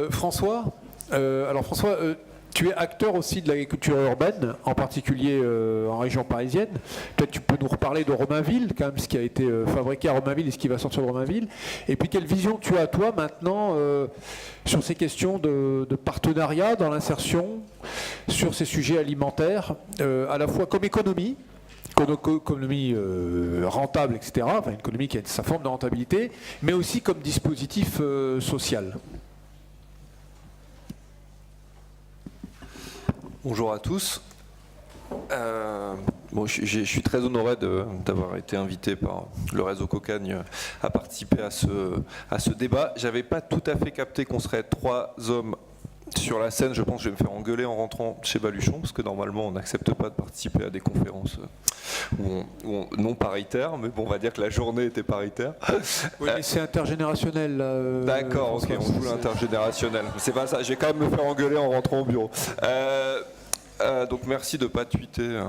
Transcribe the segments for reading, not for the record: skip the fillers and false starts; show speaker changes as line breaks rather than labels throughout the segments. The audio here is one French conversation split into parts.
François, François, tu es acteur aussi de l'agriculture urbaine, en particulier en région parisienne. Peut-être tu peux nous reparler de Romainville, quand même, ce qui a été fabriqué à Romainville et ce qui va sortir de Romainville. Et puis quelle vision tu as, toi, maintenant, sur ces questions de partenariat dans l'insertion, sur ces sujets alimentaires, à la fois comme économie rentable, etc., enfin une économie qui a sa forme de rentabilité, mais aussi comme dispositif social.
Bonjour à tous. Je suis très honoré d'avoir été invité par le réseau Cocagne à participer à ce débat. J'avais pas tout à fait capté qu'on serait 3 hommes sur la scène. Je pense que je vais me faire engueuler en rentrant chez Baluchon, parce que normalement on n'accepte pas de participer à des conférences non paritaires, mais bon, on va dire que la journée était paritaire.
Oui, mais c'est intergénérationnel.
D'accord, ok, on joue l'intergénérationnel. C'est pas ça, je vais quand même me faire engueuler en rentrant au bureau. Donc merci de ne pas tweeter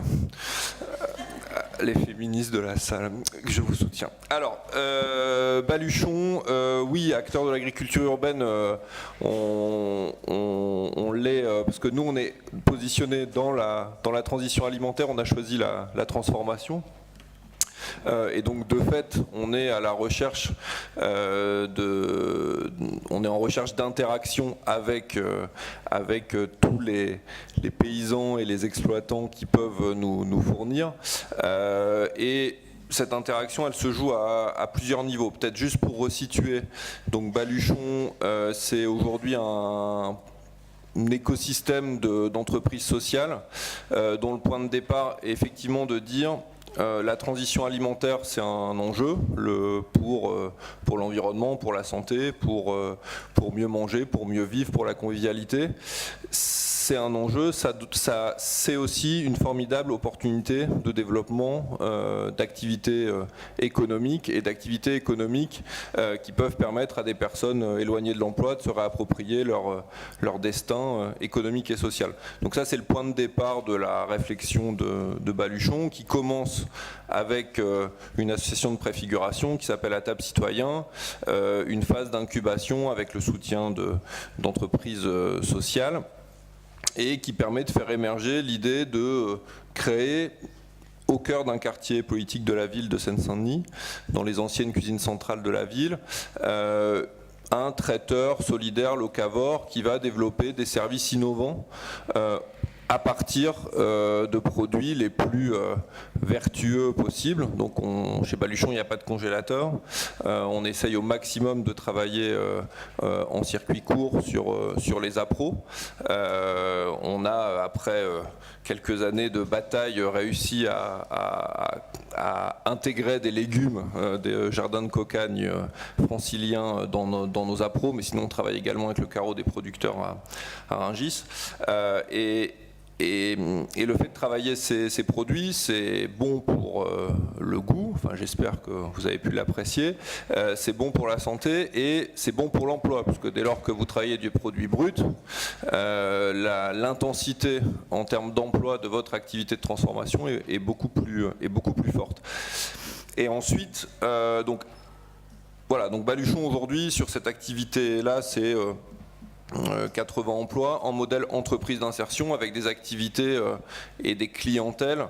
les féministes de la salle, je vous soutiens. Alors, Baluchon, oui, acteur de l'agriculture urbaine, on l'est, parce que nous on est positionné dans la transition alimentaire, on a choisi la transformation. Et donc de fait, on est à la recherche d'interaction avec tous les paysans et les exploitants qui peuvent nous fournir. Et cette interaction, elle se joue à plusieurs niveaux. Peut-être juste pour resituer. Donc Baluchon, c'est aujourd'hui un écosystème d'entreprises sociales dont le point de départ est effectivement de dire la transition alimentaire, c'est un enjeu pour l'environnement, pour la santé, pour mieux manger, pour mieux vivre, pour la convivialité. C'est un enjeu, c'est aussi une formidable opportunité de développement d'activités économiques et d'activités économiques qui peuvent permettre à des personnes éloignées de l'emploi de se réapproprier leur destin économique et social. Donc ça, c'est le point de départ de la réflexion de Baluchon, qui commence avec une association de préfiguration qui s'appelle À table citoyen, une phase d'incubation avec le soutien d'entreprises sociales, et qui permet de faire émerger l'idée de créer au cœur d'un quartier politique de la ville de Seine-Saint-Denis, dans les anciennes cuisines centrales de la ville, un traiteur solidaire locavore qui va développer des services innovants à partir de produits les plus vertueux possibles. Donc chez Baluchon, il n'y a pas de congélateur. On essaye au maximum de travailler en circuit court sur les appros. On a, après quelques années de bataille, réussi à intégrer des légumes des jardins de Cocagne franciliens dans nos appros, mais sinon on travaille également avec le carreau des producteurs à Rungis. Et le fait de travailler ces produits, c'est bon pour le goût, enfin j'espère que vous avez pu l'apprécier, c'est bon pour la santé et c'est bon pour l'emploi, parce que dès lors que vous travaillez du produit brut, l'intensité en termes d'emploi de votre activité de transformation est beaucoup plus forte. Et ensuite, donc Baluchon aujourd'hui, sur cette activité-là, c'est 80 emplois en modèle entreprise d'insertion, avec des activités et des clientèles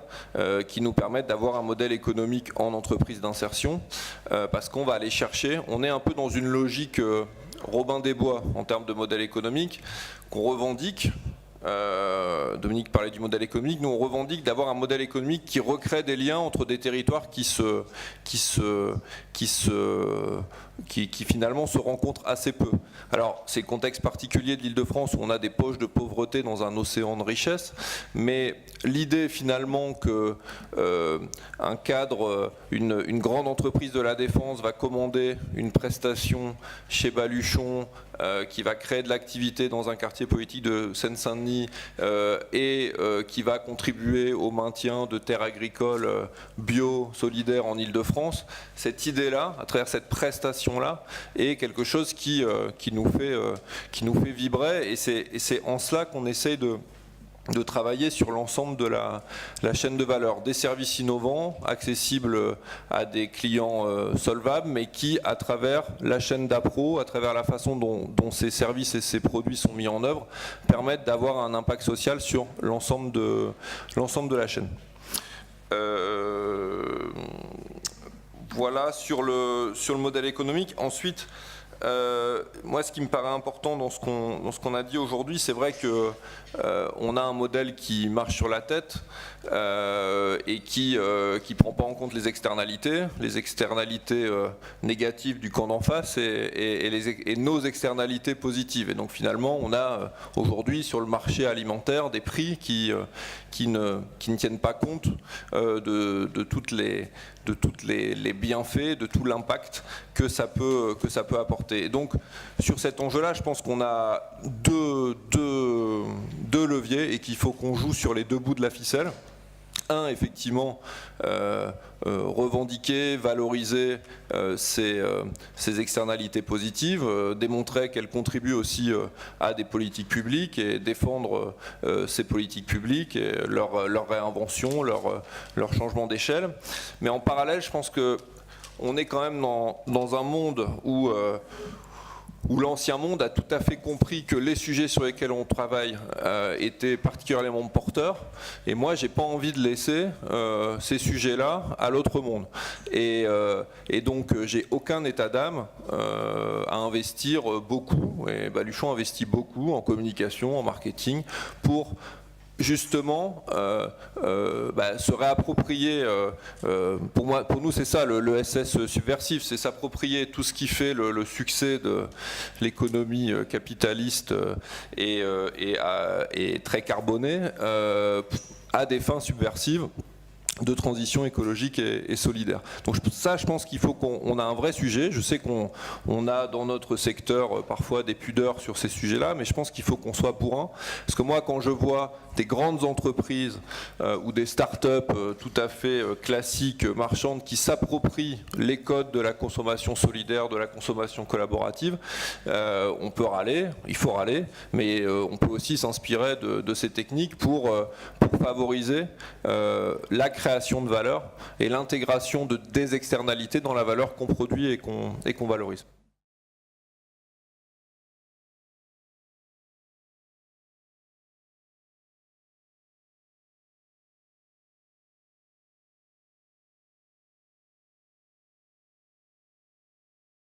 qui nous permettent d'avoir un modèle économique en entreprise d'insertion, parce qu'on va aller chercher, on est un peu dans une logique Robin des Bois en termes de modèle économique qu'on revendique. Dominique parlait du modèle économique, nous on revendique d'avoir un modèle économique qui recrée des liens entre des territoires qui finalement se rencontrent assez peu. Alors c'est le contexte particulier de l'Île-de-France où on a des poches de pauvreté dans un océan de richesse, mais l'idée finalement que un cadre, une grande entreprise de la défense va commander une prestation chez Baluchon qui va créer de l'activité dans un quartier politique de Seine-Saint-Denis et qui va contribuer au maintien de terres agricoles bio, solidaires en Île-de-France, cette idée-là, à travers cette prestation-là, est quelque chose qui nous fait vibrer, et c'est en cela qu'on essaie de travailler sur l'ensemble de la chaîne de valeur, des services innovants, accessibles à des clients solvables, mais qui, à travers la chaîne d'appro, à travers la façon dont ces services et ces produits sont mis en œuvre, permettent d'avoir un impact social sur l'ensemble de la chaîne. Voilà sur le modèle économique. Ensuite, moi, ce qui me paraît important dans ce qu'on a dit aujourd'hui, c'est vrai que on a un modèle qui marche sur la tête et qui prend pas en compte les externalités négatives du camp d'en face et nos externalités positives. Et donc finalement, on a aujourd'hui sur le marché alimentaire des prix qui ne tiennent pas compte de toutes les bienfaits, de tout l'impact que ça peut apporter. Et donc sur cet enjeu-là, je pense qu'on a deux leviers et qu'il faut qu'on joue sur les deux bouts de la ficelle. Un, effectivement, revendiquer, valoriser ces externalités positives, démontrer qu'elles contribuent aussi à des politiques publiques et défendre ces politiques publiques, et leur réinvention, leur changement d'échelle. Mais en parallèle, je pense qu'on est quand même dans un monde où l'ancien monde a tout à fait compris que les sujets sur lesquels on travaille étaient particulièrement porteurs. Et moi, j'ai pas envie de laisser ces sujets-là à l'autre monde. Et donc, j'ai aucun état d'âme à investir beaucoup. Et Baluchon investit beaucoup en communication, en marketing, pour justement se réapproprier, pour nous c'est ça le SS subversif, c'est s'approprier tout ce qui fait le succès de l'économie capitaliste et très carbonée à des fins subversives de transition écologique et solidaire. Donc ça, je pense qu'il faut qu'on a un vrai sujet. Je sais qu'on a dans notre secteur parfois des pudeurs sur ces sujets-là, mais je pense qu'il faut qu'on soit bourrin. Parce que moi, quand je vois des grandes entreprises ou des start-up tout à fait classiques, marchandes, qui s'approprient les codes de la consommation solidaire, de la consommation collaborative, on peut râler, il faut râler, mais on peut aussi s'inspirer de ces techniques pour favoriser la création de valeur et l'intégration des externalités dans la valeur qu'on produit et qu'on valorise.